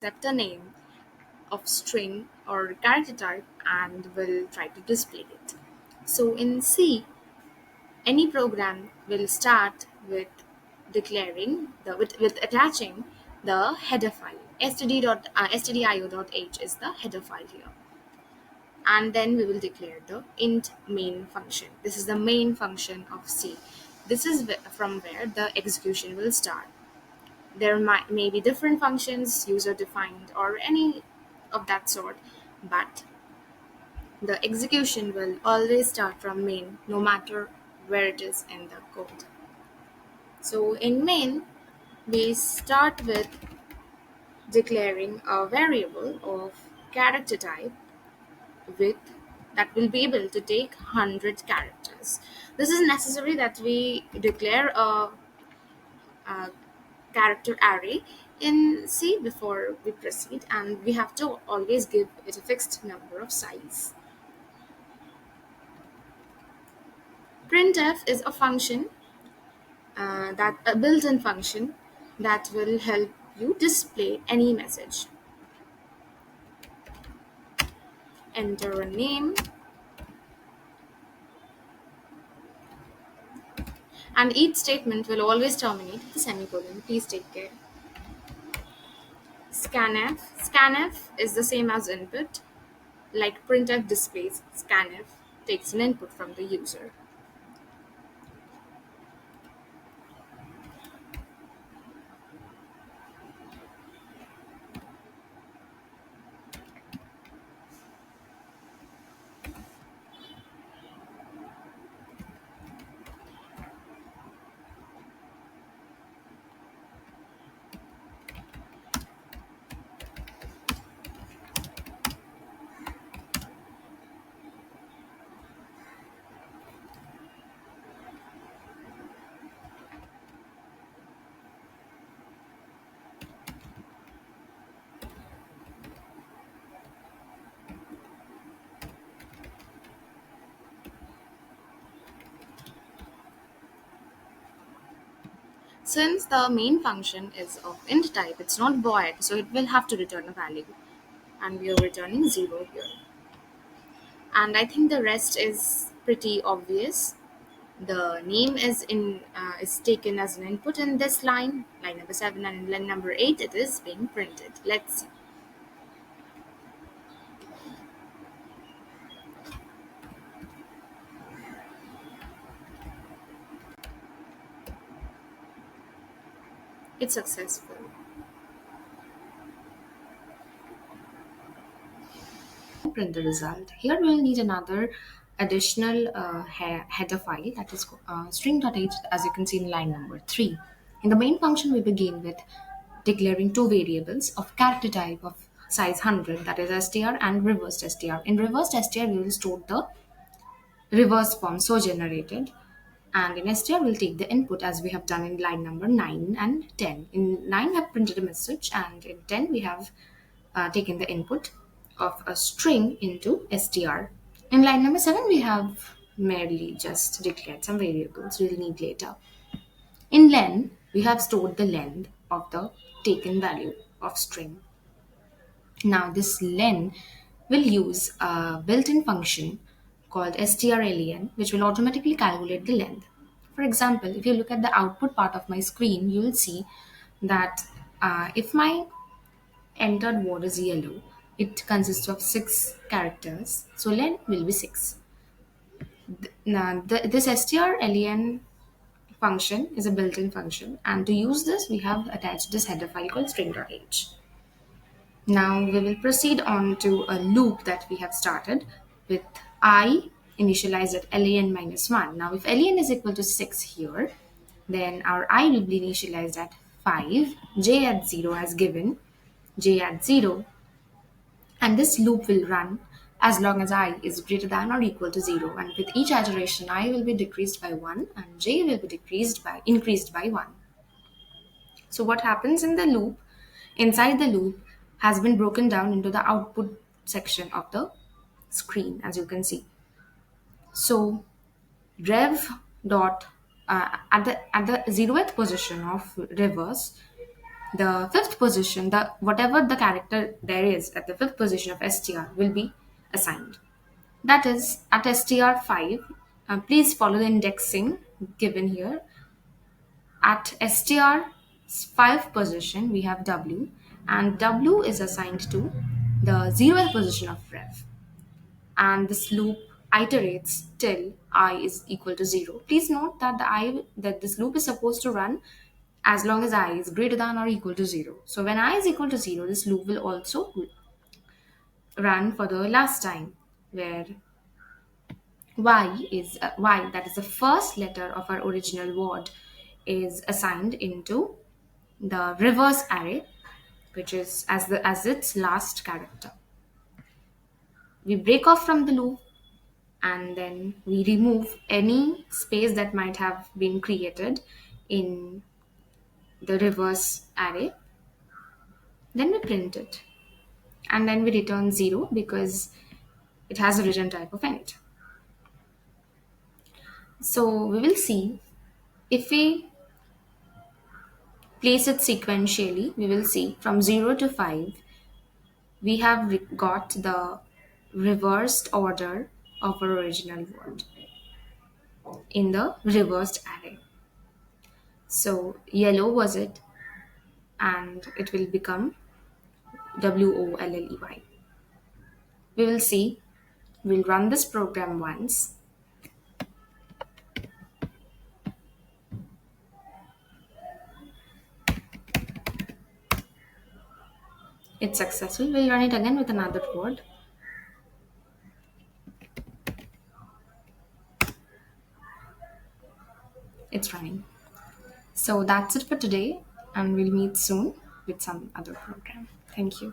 Accept a name of string or character type and will try to display it. So in C, any program will start with declaring with attaching the header file. Stdio.h is the header file here. And then we will declare the int main function. This is the main function of C. This is from where the execution will start. There may be different functions, user defined, or any of that sort, but the execution will always start from main no matter where it is in the code. So in main, we start with declaring a variable of character type with that will be able to take 100 characters. This is necessary that we declare a character array in C before we proceed, and we have to always give it a fixed number of size. Printf is a function that a built-in function that will help you display any message. Enter a name, and each statement will always terminate with a semicolon. Please take care. Scanf is the same as input. Like printf displays, scanf takes an input from the user. Since the main function is of int type, it's not void, so it will have to return a value. And we are returning 0 here. And I think the rest is pretty obvious. The name is taken as an input in this line number 7, and in line number 8 it is being printed. Let's see. It's successful. Print the result. Here we will need another additional header file, that is string.h, as you can see in line number 3. In the main function, we begin with declaring two variables of character type of size 100, that is str and reversed str. In reversed str, we will store the reverse form so generated, and in str we'll take the input as we have done in line number 9 and 10. In 9 we have printed a message, and in 10 we have taken the input of a string into str. In line number 7 we have merely just declared some variables we'll need later. In len we have stored the length of the taken value of string. Now, this len will use a built-in function called strlen, which will automatically calculate the length. For example, if you look at the output part of my screen, you will see that if my entered word is yellow, it consists of 6 characters, so len will be 6. Now, this strlen function is a built-in function, and to use this, we have attached this header file called string.h. Now we will proceed on to a loop that we have started with I initialized at len minus 1. Now if len is equal to 6 here, then our I will be initialized at 5, j at 0 as given, j at 0, and this loop will run as long as I is greater than or equal to 0, and with each iteration I will be decreased by 1 and j will be increased by 1. So what happens in the loop, inside the loop, has been broken down into the output section of the screen, as you can see. So rev dot at the 0th position of reverse, The fifth position, the whatever the character there is at the fifth position of str will be assigned. That is at str5. Please follow the indexing given here. At str5 position, we have w, and w is assigned to the 0th position of ref, and this loop iterates till I is equal to 0. Please note that this loop is supposed to run as long as I is greater than or equal to 0. So when I is equal to 0, this loop will also run for the last time, where y, that is the first letter of our original word, is assigned into the reverse array, which is as its last character. We break off from the loop, and then we remove any space that might have been created in the reverse array. Then we print it, and then we return 0 because it has a return type of int. So we will see, if we place it sequentially, we will see from 0 to 5, we have got the reversed order of our original word in the reversed array. So yellow was it, and it will become WOLLEY. We will see, we'll run this program once. It's successful. We'll run it again with another word. It's running. So that's it for today, and we'll meet soon with some other program. Thank you.